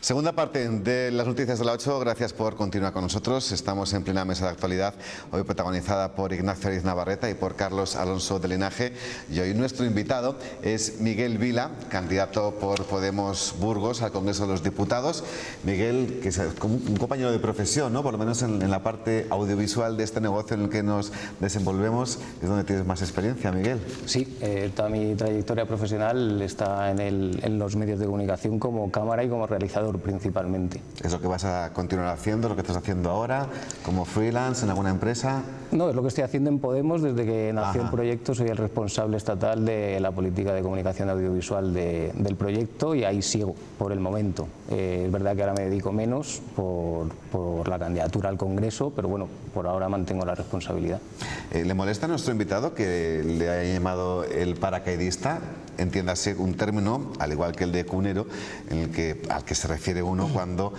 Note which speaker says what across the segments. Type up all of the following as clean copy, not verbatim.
Speaker 1: Segunda parte de las noticias de la 8, gracias por continuar con nosotros. Estamos en plena mesa de actualidad, hoy protagonizada por Ignacio Ariz Navarrete y por Carlos Alonso de Linaje. Y hoy nuestro invitado es Miguel Vila, candidato por Podemos Burgos al Congreso de los Diputados. Miguel, que es como un compañero de profesión, ¿no? Por lo menos en la parte audiovisual de este negocio en el que nos desenvolvemos, es donde tienes más experiencia, Miguel.
Speaker 2: Sí, toda mi trayectoria profesional está en los medios de comunicación como cámara y como realizador principalmente.
Speaker 1: ¿Es lo que vas a continuar haciendo, lo que estás haciendo ahora, como freelance en alguna empresa?
Speaker 2: No, es lo que estoy haciendo en Podemos desde que nació el proyecto. Soy el responsable estatal de la política de comunicación audiovisual del proyecto y ahí sigo por el momento. Es verdad que ahora me dedico menos por la candidatura al Congreso, pero bueno, por ahora mantengo la responsabilidad.
Speaker 1: ¿Le molesta a nuestro invitado que le haya llamado el paracaidista? Entiéndase un término, al igual que el de cunero, al que se refiere uno cuando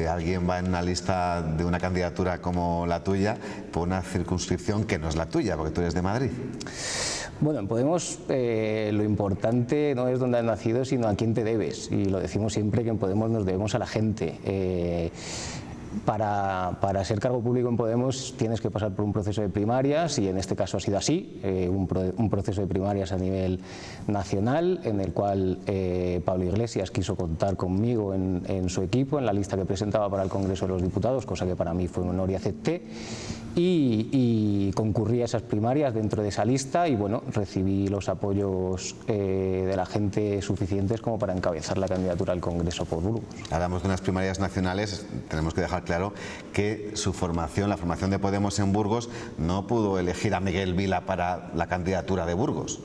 Speaker 1: alguien va en una lista de una candidatura como la tuya por una circunscripción que no es la tuya, porque tú eres de Madrid.
Speaker 2: Bueno, en Podemos lo importante no es dónde has nacido, sino a quién te debes. Y lo decimos siempre, que en Podemos nos debemos a la gente. Para ser cargo público en Podemos tienes que pasar por un proceso de primarias y en este caso ha sido así, un proceso de primarias a nivel nacional en el cual Pablo Iglesias quiso contar conmigo en su equipo, en la lista que presentaba para el Congreso de los Diputados, cosa que para mí fue un honor y acepté. Y concurrí a esas primarias dentro de esa lista y bueno, recibí los apoyos de la gente suficientes como para encabezar la candidatura al Congreso por Burgos.
Speaker 1: Hablamos de unas primarias nacionales, tenemos que dejar claro que su formación, la formación de Podemos en Burgos, no pudo elegir a Miguel Vila para la candidatura de Burgos.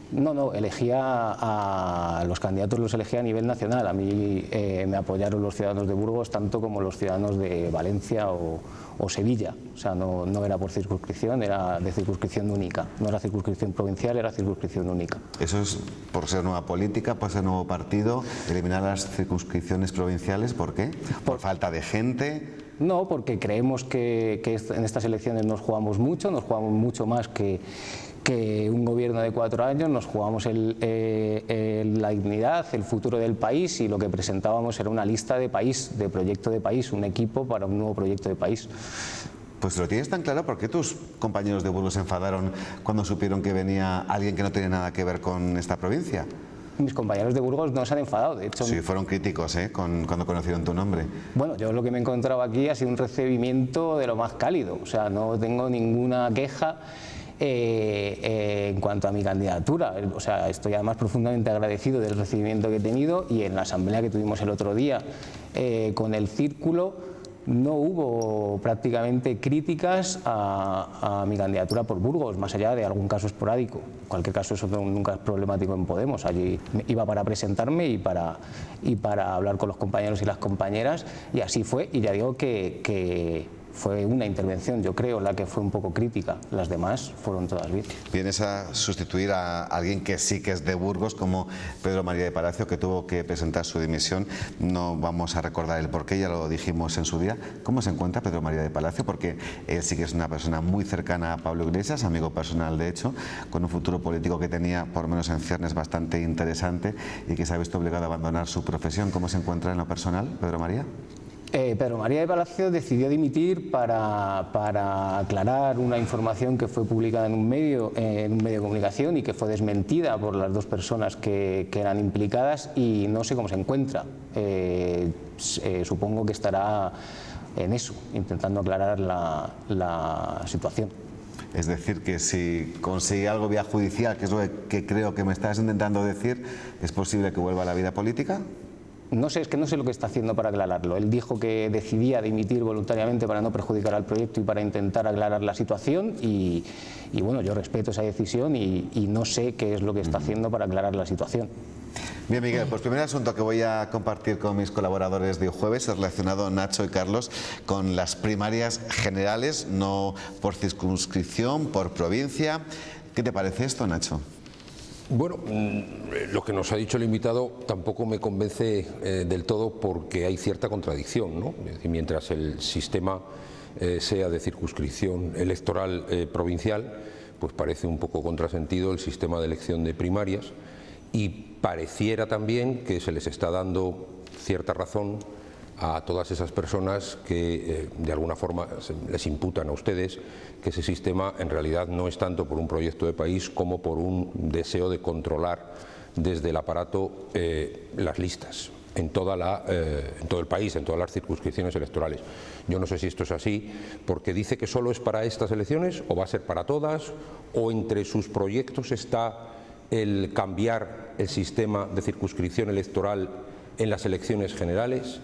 Speaker 2: No, elegía a los candidatos, los elegía a nivel nacional. A mí me apoyaron los ciudadanos de Burgos tanto como los ciudadanos de Valencia o Sevilla. O sea, no era por circunscripción, era de circunscripción única. No era circunscripción provincial, era circunscripción única.
Speaker 1: ¿Eso es por ser nueva política, por ser nuevo partido, eliminar las circunscripciones provinciales? ¿Por qué? ¿Por falta de gente?
Speaker 2: No, porque creemos que en estas elecciones nos jugamos mucho más que un gobierno de 4 años, nos jugamos la dignidad, el futuro del país y lo que presentábamos era una lista de país, de proyecto de país, un equipo para un nuevo proyecto de país.
Speaker 1: Pues lo tienes tan claro, ¿por qué tus compañeros de Burgos se enfadaron cuando supieron que venía alguien que no tiene nada que ver con esta provincia?
Speaker 2: Mis compañeros de Burgos no se han enfadado, de hecho.
Speaker 1: Sí, fueron críticos, cuando conocieron tu nombre.
Speaker 2: Bueno, yo lo que me he encontrado aquí ha sido un recibimiento de lo más cálido, o sea, no tengo ninguna queja en cuanto a mi candidatura. O sea, estoy además profundamente agradecido del recibimiento que he tenido y en la asamblea que tuvimos el otro día con el círculo no hubo prácticamente críticas a mi candidatura por Burgos, más allá de algún caso esporádico. En cualquier caso, eso nunca es problemático en Podemos. Allí iba para presentarme y para hablar con los compañeros y las compañeras, y así fue. Y ya digo que fue una intervención, yo creo, la que fue un poco crítica. Las demás fueron todas bien.
Speaker 1: Vienes a sustituir a alguien que sí que es de Burgos, como Pedro María de Palacio, que tuvo que presentar su dimisión. No vamos a recordar el porqué, ya lo dijimos en su día. ¿Cómo se encuentra Pedro María de Palacio? Porque él sí que es una persona muy cercana a Pablo Iglesias, amigo personal de hecho, con un futuro político que tenía, por lo menos en ciernes, bastante interesante y que se ha visto obligado a abandonar su profesión. ¿Cómo se encuentra en lo personal, Pedro María?
Speaker 2: Pedro María de Palacio decidió dimitir para aclarar una información que fue publicada en un medio de comunicación y que fue desmentida por las dos personas que eran implicadas, y no sé cómo se encuentra. Supongo que estará en eso, intentando aclarar la situación.
Speaker 1: Es decir, que si consigue algo vía judicial, que es lo que creo que me estás intentando decir, ¿es posible que vuelva a la vida política?
Speaker 2: No sé, es que no sé lo que está haciendo para aclararlo. Él dijo que decidía dimitir voluntariamente para no perjudicar al proyecto y para intentar aclarar la situación y bueno, yo respeto esa decisión y no sé qué es lo que está haciendo para aclarar la situación.
Speaker 1: Bien, Miguel, pues primer asunto que voy a compartir con mis colaboradores de jueves es relacionado, Nacho y Carlos, con las primarias generales, no por circunscripción, por provincia. ¿Qué te parece esto, Nacho?
Speaker 3: Bueno, lo que nos ha dicho el invitado tampoco me convence del todo, porque hay cierta contradicción, ¿no? Es decir, mientras el sistema sea de circunscripción electoral provincial, pues parece un poco contrasentido el sistema de elección de primarias, y pareciera también que se les está dando cierta razón a todas esas personas que de alguna forma les imputan a ustedes que ese sistema en realidad no es tanto por un proyecto de país como por un deseo de controlar desde el aparato las listas en todo el país, en todas las circunscripciones electorales. Yo no sé si esto es así, porque dice que solo es para estas elecciones o va a ser para todas, o entre sus proyectos está el cambiar el sistema de circunscripción electoral en las elecciones generales.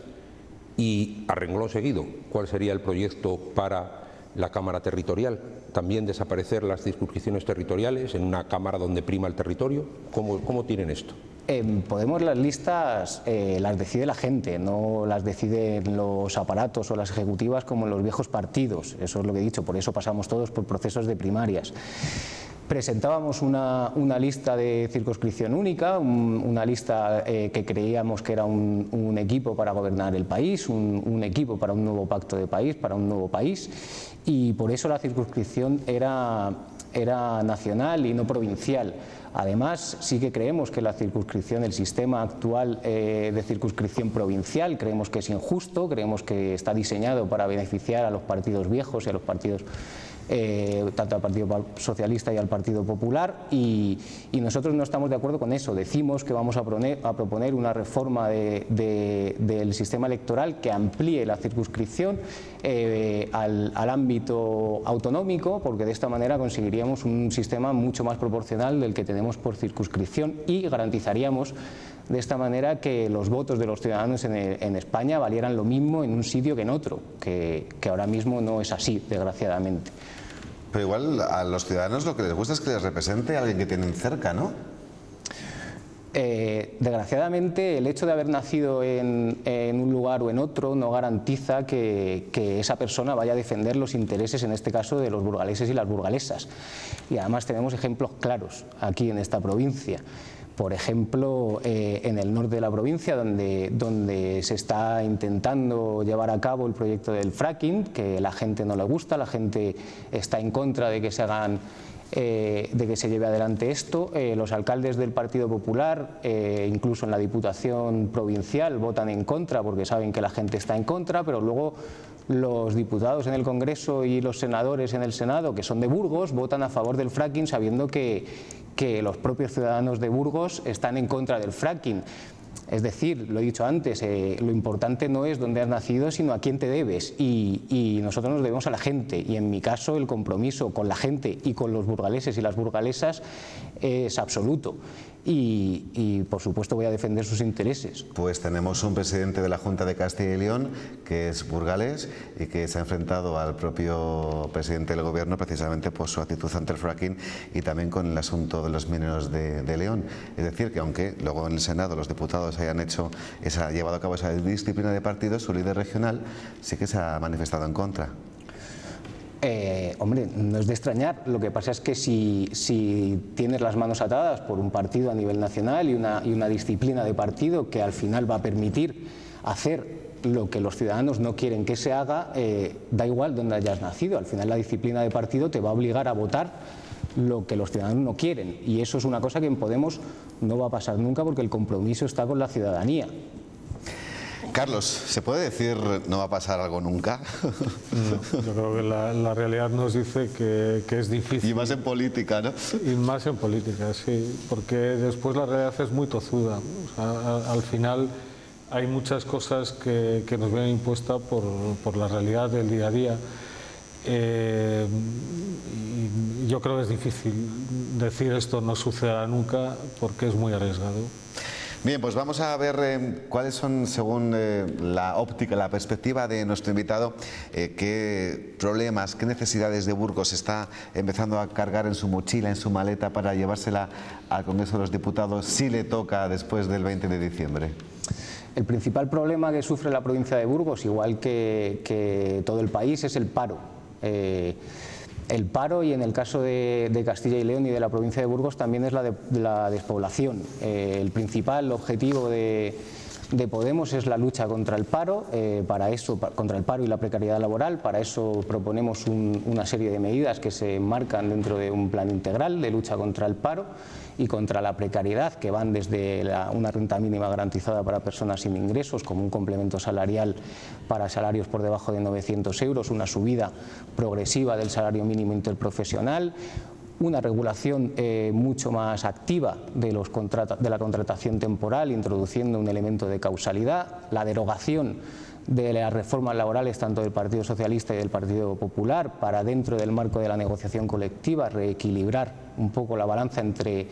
Speaker 3: Y a renglón seguido, ¿cuál sería el proyecto para la Cámara Territorial? ¿También desaparecer las circunscripciones territoriales en una Cámara donde prima el territorio? ¿Cómo tienen esto?
Speaker 2: Podemos, las listas las decide la gente, no las deciden los aparatos o las ejecutivas como en los viejos partidos. Eso es lo que he dicho, por eso pasamos todos por procesos de primarias. Presentábamos una lista de circunscripción única, una lista que creíamos que era un equipo para gobernar el país, un equipo para un nuevo pacto de país, para un nuevo país, y por eso la circunscripción era nacional y no provincial. Además, sí que creemos que la circunscripción, el sistema actual de circunscripción provincial, creemos que es injusto, creemos que está diseñado para beneficiar a los partidos viejos y a los partidos tanto al Partido Socialista y al Partido Popular, y nosotros no estamos de acuerdo con eso. Decimos que vamos a proponer una reforma del sistema electoral que amplíe la circunscripción al ámbito autonómico, porque de esta manera conseguiríamos un sistema mucho más proporcional del que tenemos por circunscripción y garantizaríamos de esta manera que los votos de los ciudadanos en España valieran lo mismo en un sitio que en otro, que ahora mismo no es así, desgraciadamente.
Speaker 1: Pero igual a los ciudadanos lo que les gusta es que les represente a alguien que tienen cerca, ¿no?
Speaker 2: Desgraciadamente, el hecho de haber nacido en un lugar o en otro no garantiza que esa persona vaya a defender los intereses, en este caso, de los burgaleses y las burgalesas. Y además tenemos ejemplos claros aquí en esta provincia. Por ejemplo, en el norte de la provincia, donde se está intentando llevar a cabo el proyecto del fracking, que la gente no le gusta, la gente está en contra de que se hagan, de que se lleve adelante esto. Los alcaldes del Partido Popular, incluso en la Diputación Provincial, votan en contra porque saben que la gente está en contra, pero luego los diputados en el Congreso y los senadores en el Senado, que son de Burgos, votan a favor del fracking sabiendo que los propios ciudadanos de Burgos están en contra del fracking. Es decir, lo he dicho antes, lo importante no es dónde has nacido, sino a quién te debes, y nosotros nos debemos a la gente, y en mi caso el compromiso con la gente y con los burgaleses y las burgalesas es absoluto. Y por supuesto voy a defender sus intereses.
Speaker 1: Pues tenemos un presidente de la Junta de Castilla y León que es burgalés y que se ha enfrentado al propio presidente del gobierno precisamente por su actitud ante el fracking y también con el asunto de los mineros de León. Es decir, que aunque luego en el Senado los diputados hayan llevado a cabo esa disciplina de partidos, su líder regional sí que se ha manifestado en contra.
Speaker 2: Hombre, no es de extrañar. Lo que pasa es que si tienes las manos atadas por un partido a nivel nacional y una disciplina de partido que al final va a permitir hacer lo que los ciudadanos no quieren que se haga, da igual dónde hayas nacido. Al final la disciplina de partido te va a obligar a votar lo que los ciudadanos no quieren, y eso es una cosa que en Podemos no va a pasar nunca porque el compromiso está con la ciudadanía.
Speaker 1: Carlos, ¿se puede decir no va a pasar algo nunca?
Speaker 4: No, yo creo que la realidad nos dice que es difícil.
Speaker 1: Y más en política, ¿no?
Speaker 4: Y más en política, sí, porque después la realidad es muy tozuda. O sea, al final hay muchas cosas que nos vienen impuestas por la realidad del día a día. Y yo creo que es difícil decir esto no sucederá nunca porque es muy arriesgado.
Speaker 1: Bien, pues vamos a ver cuáles son, según la óptica, la perspectiva de nuestro invitado, qué problemas, qué necesidades de Burgos está empezando a cargar en su mochila, en su maleta para llevársela al Congreso de los Diputados si le toca después del 20 de diciembre.
Speaker 2: El principal problema que sufre la provincia de Burgos, igual que todo el país, es el paro. El paro, y en el caso de Castilla y León y de la provincia de Burgos también es la despoblación. El principal objetivo de de Podemos es la lucha contra el paro, contra el paro y la precariedad laboral. Para eso proponemos una serie de medidas que se enmarcan dentro de un plan integral de lucha contra el paro y contra la precariedad, que van desde una renta mínima garantizada para personas sin ingresos, como un complemento salarial para salarios por debajo de 900 euros, una subida progresiva del salario mínimo interprofesional, una regulación mucho más activa de la contratación temporal, introduciendo un elemento de causalidad, la derogación de las reformas laborales tanto del Partido Socialista y del Partido Popular para, dentro del marco de la negociación colectiva, reequilibrar un poco la balanza entre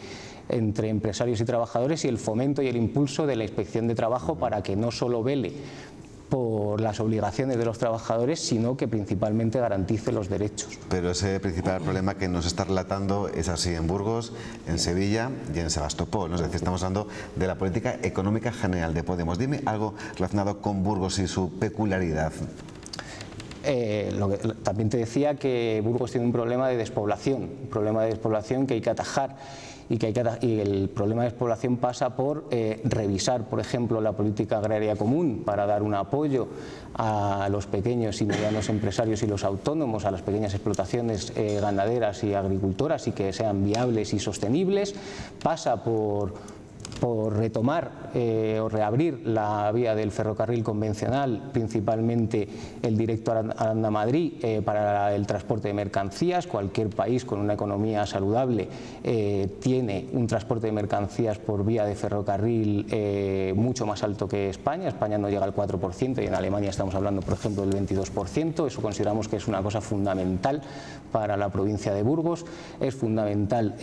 Speaker 2: empresarios y trabajadores, y el fomento y el impulso de la Inspección de Trabajo para que no solo vele por las obligaciones de los trabajadores, sino que principalmente garantice los derechos.
Speaker 1: Pero ese principal problema que nos está relatando es así en Burgos, en Sevilla y en Sebastopol, ¿no? Es decir, estamos hablando de la política económica general de Podemos. Dime algo relacionado con Burgos y su peculiaridad.
Speaker 2: También te decía que Burgos tiene un problema de despoblación, que hay que atajar. Y el problema de despoblación pasa por revisar, por ejemplo, la política agraria común para dar un apoyo a los pequeños y medianos empresarios y los autónomos, a las pequeñas explotaciones ganaderas y agricultoras, y que sean viables y sostenibles. Pasa por retomar o reabrir la vía del ferrocarril convencional, principalmente el directo Aranda-Madrid, para el transporte de mercancías. Cualquier país con una economía saludable tiene un transporte de mercancías por vía de ferrocarril mucho más alto que España. España no llega al 4% y en Alemania estamos hablando, por ejemplo, del 22%. Eso consideramos que es una cosa fundamental para la provincia de Burgos. Es fundamental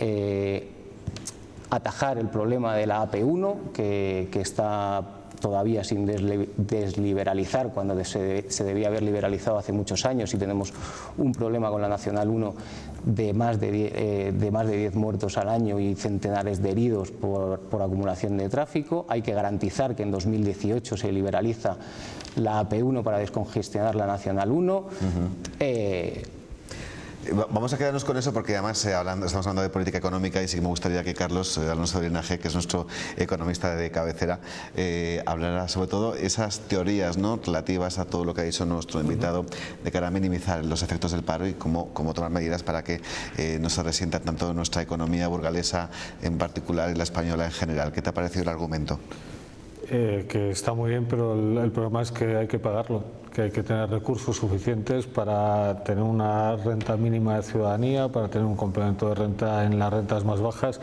Speaker 2: atajar el problema de la AP1, que está todavía sin desliberalizar, cuando se debía haber liberalizado hace muchos años, y tenemos un problema con la Nacional 1 de más de 10 muertos al año y centenares de heridos por acumulación de tráfico. Hay que garantizar que en 2018 se liberaliza la AP1 para descongestionar la Nacional 1.
Speaker 1: Vamos a quedarnos con eso porque además estamos hablando de política económica, y sí que me gustaría que Carlos Alonso de Linaje, que es nuestro economista de cabecera, hablara sobre todo esas teorías, ¿no?, relativas a todo lo que ha dicho nuestro invitado de cara a minimizar los efectos del paro y cómo tomar medidas para que no se resienta tanto nuestra economía burgalesa en particular y la española en general. ¿Qué te ha parecido el argumento?
Speaker 4: Que está muy bien, pero el problema es que hay que pagarlo, que hay que tener recursos suficientes para tener una renta mínima de ciudadanía, para tener un complemento de renta en las rentas más bajas.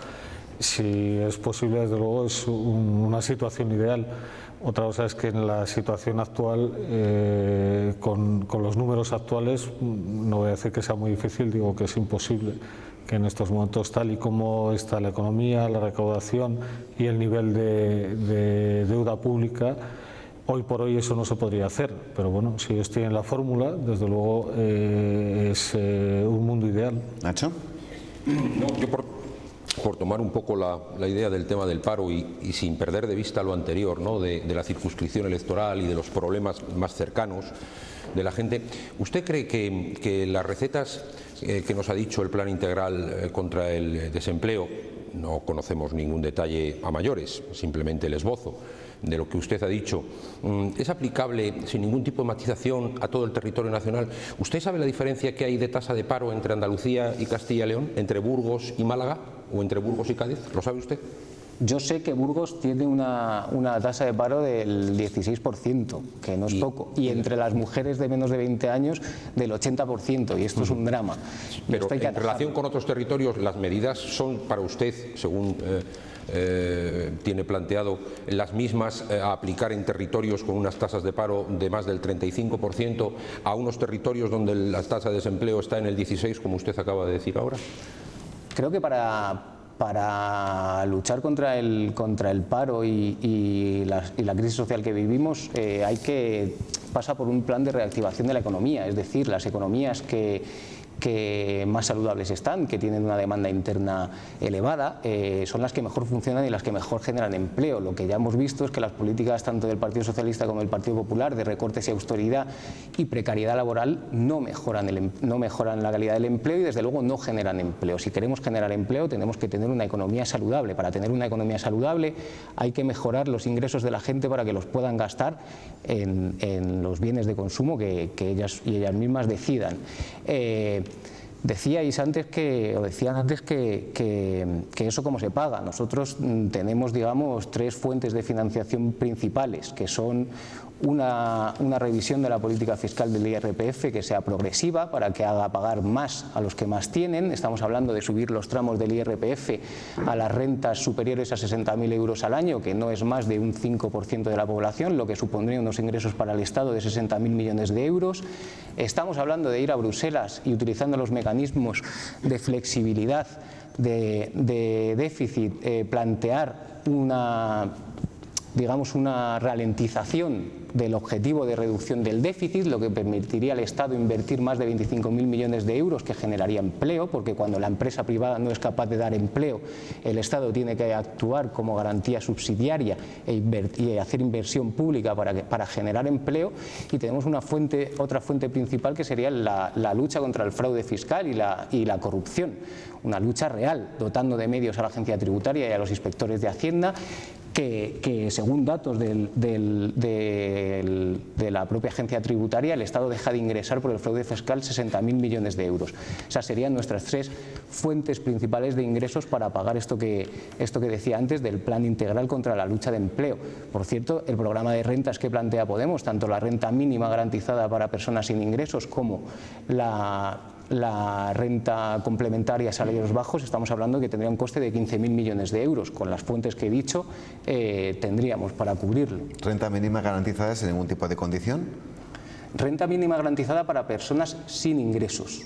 Speaker 4: Si es posible, desde luego es una situación ideal. Otra cosa es que en la situación actual, con los números actuales, no voy a decir que sea muy difícil, digo que es imposible, que en estos momentos, tal y como está la economía, la recaudación y el nivel de deuda pública, hoy por hoy eso no se podría hacer. Pero bueno, si ellos tienen la fórmula, desde luego es un mundo ideal.
Speaker 1: ¿Nacho?
Speaker 3: No, yo por tomar un poco la idea del tema del paro y sin perder de vista lo anterior, ¿no?, de la circunscripción electoral y de los problemas más cercanos de la gente, ¿usted cree que las recetas que nos ha dicho el plan integral contra el desempleo, no conocemos ningún detalle a mayores, simplemente el esbozo de lo que usted ha dicho, es aplicable sin ningún tipo de matización a todo el territorio nacional? ¿Usted sabe la diferencia que hay de tasa de paro entre Andalucía y Castilla y León, entre Burgos y Málaga o entre Burgos y Cádiz? ¿Lo sabe usted?
Speaker 2: Yo sé que Burgos tiene una tasa de paro del 16%, que no es poco, y entre las mujeres de menos de 20 años del 80%, y esto es un drama.
Speaker 3: Pero en relación con otros territorios, ¿las medidas son para usted, según tiene planteado, las mismas a aplicar en territorios con unas tasas de paro de más del 35%, a unos territorios donde la tasa de desempleo está en el 16%, como usted acaba de decir ahora?
Speaker 2: Creo que para luchar contra el paro y la crisis social que vivimos, pasa por un plan de reactivación de la economía. Es decir, las economías que que más saludables están, que tienen una demanda interna elevada, son las que mejor funcionan y las que mejor generan empleo. Lo que ya hemos visto es que las políticas tanto del Partido Socialista como del Partido Popular de recortes y austeridad y precariedad laboral no mejoran la calidad del empleo y desde luego no generan empleo. Si queremos generar empleo tenemos que tener una economía saludable. Para tener una economía saludable hay que mejorar los ingresos de la gente para que los puedan gastar en los bienes de consumo que ellas y ellas mismas decidan. Decían antes que eso cómo se paga. Nosotros tenemos, digamos, tres fuentes de financiación principales, que son una revisión de la política fiscal del IRPF que sea progresiva para que haga pagar más a los que más tienen. Estamos hablando de subir los tramos del IRPF a las rentas superiores a 60.000 euros al año, que no es más de un 5% de la población, lo que supondría unos ingresos para el Estado de 60.000 millones de euros. Estamos hablando de ir a Bruselas y utilizando los mecanismos de flexibilidad de déficit, plantear una ralentización del objetivo de reducción del déficit, lo que permitiría al Estado invertir más de 25.000 millones de euros, que generaría empleo, porque cuando la empresa privada no es capaz de dar empleo, el Estado tiene que actuar como garantía subsidiaria y hacer inversión pública para generar empleo. Y tenemos otra fuente principal, que sería la lucha contra el fraude fiscal y la corrupción, una lucha real, dotando de medios a la agencia tributaria y a los inspectores de Hacienda, que según datos de la propia agencia tributaria, el Estado deja de ingresar por el fraude fiscal 60.000 millones de euros. Esas serían nuestras tres fuentes principales de ingresos para pagar esto que decía antes del plan integral contra la lucha de empleo. Por cierto, el programa de rentas que plantea Podemos, tanto la renta mínima garantizada para personas sin ingresos como la renta complementaria a salarios bajos, estamos hablando que tendría un coste de 15.000 millones de euros. Con las fuentes que he dicho tendríamos para cubrirlo.
Speaker 1: ¿Renta mínima garantizada sin ningún tipo de condición?
Speaker 2: Renta mínima garantizada para personas sin ingresos.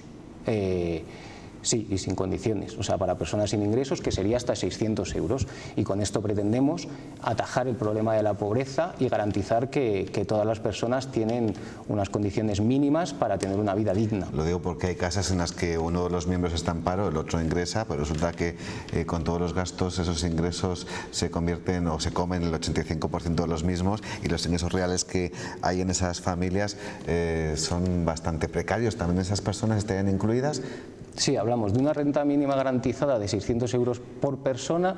Speaker 2: Sí, y sin condiciones, o sea, para personas sin ingresos, que sería hasta 600 euros. Y con esto pretendemos atajar el problema de la pobreza y garantizar que todas las personas tienen unas condiciones mínimas para tener una vida digna.
Speaker 1: Lo digo porque hay casas en las que uno de los miembros está en paro, el otro ingresa, pero resulta que con todos los gastos esos ingresos se convierten o se comen el 85% de los mismos, y los ingresos reales que hay en esas familias son bastante precarios. ¿También esas personas estarían incluidas?
Speaker 2: Sí, hablamos de una renta mínima garantizada de 600 euros por persona,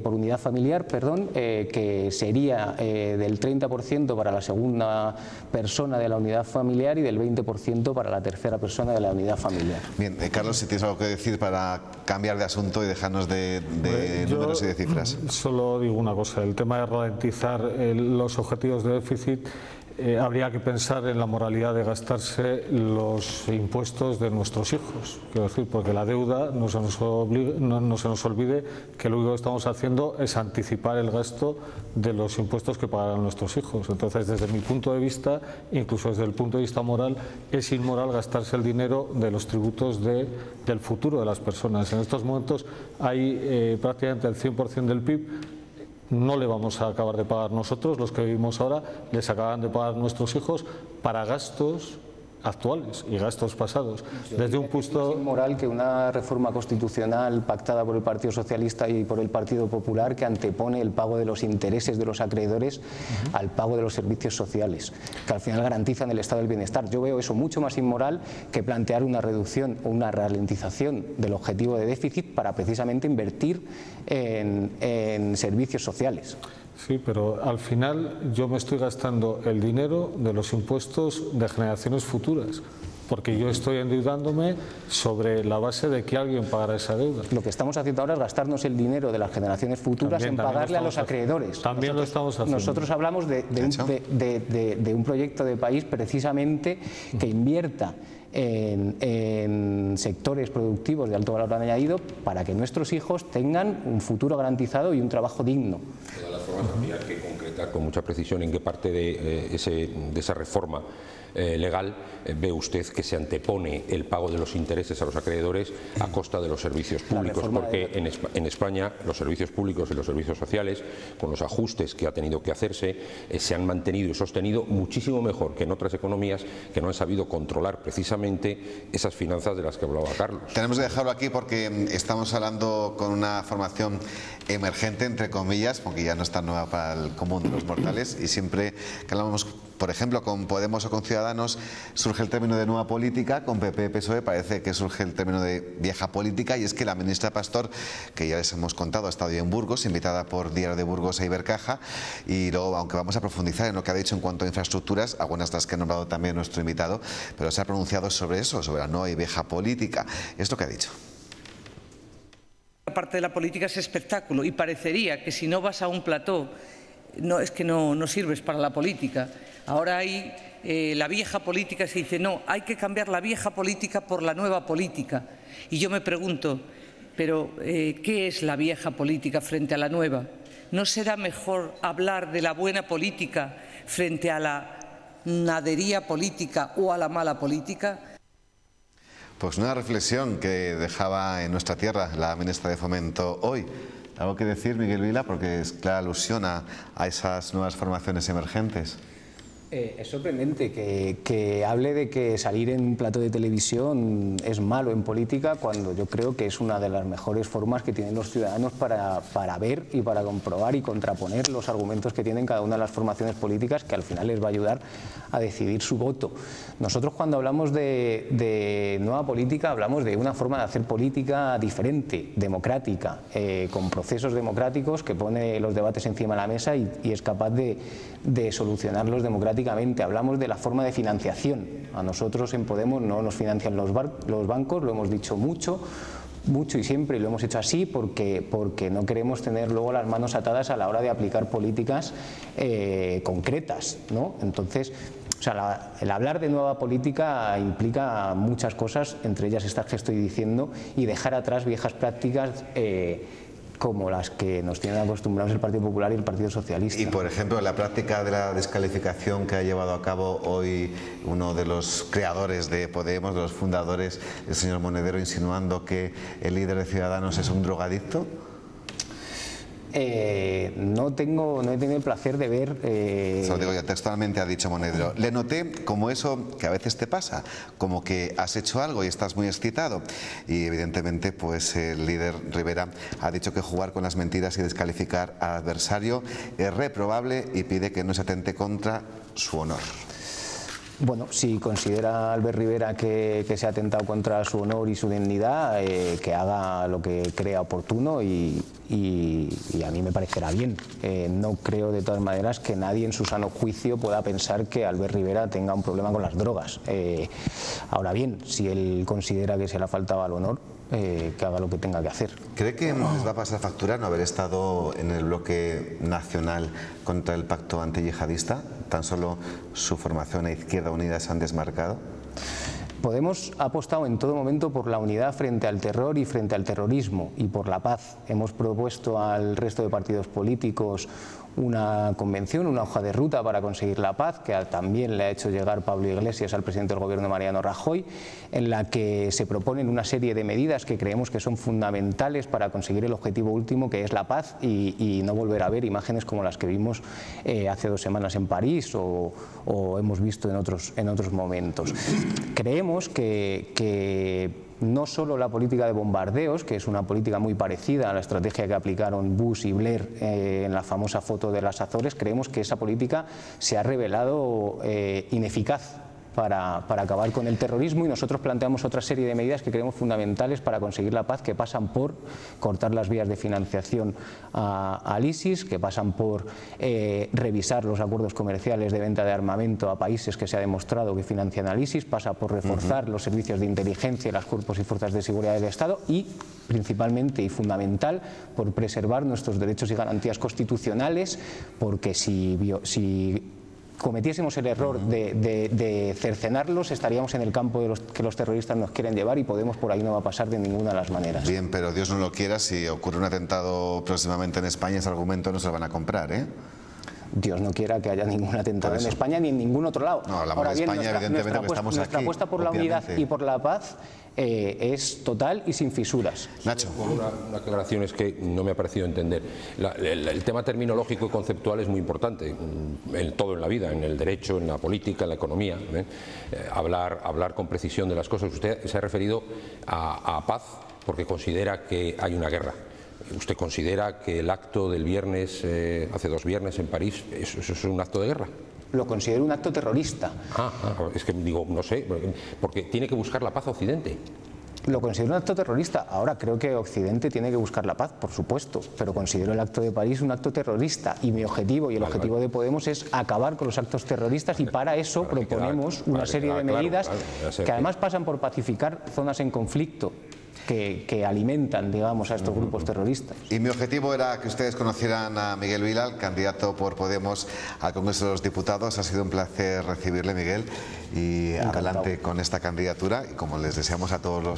Speaker 2: por unidad familiar, que sería del 30% para la segunda persona de la unidad familiar y del 20% para la tercera persona de la unidad familiar.
Speaker 1: Bien, Carlos, si tienes algo que decir para cambiar de asunto y dejarnos de números y de cifras.
Speaker 4: Solo digo una cosa, el tema de ralentizar los objetivos de déficit. Habría que pensar en la moralidad de gastarse los impuestos de nuestros hijos. Quiero decir, porque la deuda, no se nos olvide que lo único que estamos haciendo es anticipar el gasto de los impuestos que pagarán nuestros hijos. Entonces, desde mi punto de vista, incluso desde el punto de vista moral, es inmoral gastarse el dinero de los tributos del futuro de las personas. En estos momentos hay prácticamente el 100% del PIB. No le vamos a acabar de pagar nosotros, los que vivimos ahora, les acaban de pagar nuestros hijos para gastos actuales y gastos pasados. Desde un punto
Speaker 2: es inmoral que una reforma constitucional pactada por el Partido Socialista y por el Partido Popular, que antepone el pago de los intereses de los acreedores al pago de los servicios sociales, que al final garantizan el estado del bienestar. Yo veo eso mucho más inmoral que plantear una reducción o una ralentización del objetivo de déficit para precisamente invertir en servicios sociales.
Speaker 4: Sí, pero al final yo me estoy gastando el dinero de los impuestos de generaciones futuras, porque yo estoy endeudándome sobre la base de que alguien pagará esa deuda.
Speaker 2: Lo que estamos haciendo ahora es gastarnos el dinero de las generaciones futuras en pagarle a los acreedores.
Speaker 4: También lo estamos haciendo.
Speaker 2: Nosotros hablamos de un proyecto de país precisamente que invierta en sectores productivos de alto valor añadido para que nuestros hijos tengan un futuro garantizado y un trabajo digno.
Speaker 3: De todas las formas, habría que concretar con mucha precisión en qué parte de esa reforma legal, ve usted que se antepone el pago de los intereses a los acreedores a costa de los servicios públicos, porque en España los servicios públicos y los servicios sociales, con los ajustes que ha tenido que hacerse, se han mantenido y sostenido muchísimo mejor que en otras economías que no han sabido controlar precisamente esas finanzas de las que hablaba Carlos.
Speaker 1: Tenemos que dejarlo aquí porque estamos hablando con una formación emergente, entre comillas, porque ya no es tan nueva para el común de los mortales, y siempre que hablamos, por ejemplo, con Podemos o con Ciudadanos, surge el término de nueva política, con PP y PSOE parece que surge el término de vieja política, y es que la ministra Pastor, que ya les hemos contado, ha estado hoy en Burgos, invitada por Diario de Burgos e Ibercaja, y luego, aunque vamos a profundizar en lo que ha dicho en cuanto a infraestructuras, algunas de las que ha nombrado también nuestro invitado, pero se ha pronunciado sobre eso, sobre la nueva y vieja política. Es lo que ha dicho.
Speaker 5: Parte de la política es espectáculo, y parecería que si no vas a un plató es que no sirves para la política. Ahora hay la vieja política, se dice no, hay que cambiar la vieja política por la nueva política. Y yo me pregunto, pero ¿qué es la vieja política frente a la nueva? ¿No será mejor hablar de la buena política frente a la nadería política o a la mala política?
Speaker 1: Pues una reflexión que dejaba en nuestra tierra la ministra de Fomento hoy. ¿Algo que decir, Miguel Vila? Porque es clara alusión a esas nuevas formaciones emergentes.
Speaker 2: Es sorprendente que hable de que salir en un plato de televisión es malo en política, cuando yo creo que es una de las mejores formas que tienen los ciudadanos para ver y para comprobar y contraponer los argumentos que tienen cada una de las formaciones políticas, que al final les va a ayudar a decidir su voto. Nosotros, cuando hablamos de nueva política, hablamos de una forma de hacer política diferente, democrática, con procesos democráticos, que pone los debates encima de la mesa y es capaz de solucionarlos democráticamente. Hablamos de la forma de financiación. A nosotros en Podemos no nos financian los bancos, lo hemos dicho mucho y siempre, y lo hemos hecho así porque no queremos tener luego las manos atadas a la hora de aplicar políticas concretas, ¿no? Entonces, o sea, el hablar de nueva política implica muchas cosas, entre ellas estas que estoy diciendo, y dejar atrás viejas prácticas como las que nos tienen acostumbrados el Partido Popular y el Partido Socialista.
Speaker 1: Y, por ejemplo, la práctica de la descalificación que ha llevado a cabo hoy uno de los creadores de Podemos, de los fundadores, el señor Monedero, insinuando que el líder de Ciudadanos es un drogadicto.
Speaker 2: No he tenido el placer de ver...
Speaker 1: Se lo digo ya, textualmente ha dicho Monedero. Le noté como eso que a veces te pasa, como que has hecho algo y estás muy excitado. Y evidentemente pues el líder Rivera ha dicho que jugar con las mentiras y descalificar al adversario es reprobable y pide que no se atente contra su honor.
Speaker 2: Bueno, si considera Albert Rivera que se ha atentado contra su honor y su dignidad, que haga lo que crea oportuno y a mí me parecerá bien. No creo de todas maneras que nadie en su sano juicio pueda pensar que Albert Rivera tenga un problema con las drogas. Ahora bien, si él considera que se le ha faltado al honor, que haga lo que tenga que hacer.
Speaker 1: ¿Cree que les va a pasar factura no haber estado en el bloque nacional contra el pacto antiyihadista? ¿Tan solo su formación a Izquierda Unida se han desmarcado?
Speaker 2: Podemos ha apostado en todo momento por la unidad frente al terror y frente al terrorismo, y por la paz. Hemos propuesto al resto de partidos políticos una convención, una hoja de ruta para conseguir la paz, que también le ha hecho llegar Pablo Iglesias al presidente del Gobierno, Mariano Rajoy, en la que se proponen una serie de medidas que creemos que son fundamentales para conseguir el objetivo último, que es la paz, y no volver a ver imágenes como las que vimos hace 2 semanas en París o hemos visto en otros momentos. Creemos que no solo la política de bombardeos, que es una política muy parecida a la estrategia que aplicaron Bush y Blair en la famosa foto de las Azores, creemos que esa política se ha revelado ineficaz para acabar con el terrorismo, y nosotros planteamos otra serie de medidas que creemos fundamentales para conseguir la paz, que pasan por cortar las vías de financiación al ISIS, que pasan por revisar los acuerdos comerciales de venta de armamento a países que se ha demostrado que financian al ISIS, pasa por reforzar los servicios de inteligencia y los cuerpos y fuerzas de seguridad del Estado, y principalmente y fundamental por preservar nuestros derechos y garantías constitucionales, porque si cometiésemos el error de cercenarlos, estaríamos en el campo de los que los terroristas nos quieren llevar, y Podemos por ahí no va a pasar de ninguna de las maneras.
Speaker 1: Bien, pero Dios no lo quiera, si ocurre un atentado próximamente en España, ese argumento no se lo van a comprar, ¿eh?
Speaker 2: Dios no quiera que haya ningún atentado en España ni en ningún otro lado.
Speaker 1: No, hablamos de España, evidentemente, porque estamos
Speaker 2: nuestra
Speaker 1: aquí,
Speaker 2: apuesta por la unidad
Speaker 1: obviamente.
Speaker 2: y por la paz es total y sin fisuras.
Speaker 1: Nacho.
Speaker 3: Una aclaración es que no me ha parecido entender. El tema terminológico y conceptual es muy importante, en todo en la vida, en el derecho, en la política, en la economía. Hablar con precisión de las cosas. Usted se ha referido a paz porque considera que hay una guerra. ¿Usted considera que el acto del viernes, hace 2 viernes en París, eso es un acto de guerra?
Speaker 2: Lo considero un acto terrorista.
Speaker 3: Es que digo, no sé, porque tiene que buscar la paz Occidente.
Speaker 2: Lo considero un acto terrorista. Ahora creo que Occidente tiene que buscar la paz, por supuesto, pero considero el acto de París un acto terrorista y mi objetivo y el objetivo de Podemos es acabar con los actos terroristas y para eso proponemos una serie de medidas que además pasan por pacificar zonas en conflicto que alimentan, digamos, a estos grupos terroristas.
Speaker 1: Y mi objetivo era que ustedes conocieran a Miguel Vilal, candidato por Podemos al Congreso de los Diputados. Ha sido un placer recibirle, Miguel, y
Speaker 2: Encantado.
Speaker 1: adelante con esta candidatura y como les deseamos a todos los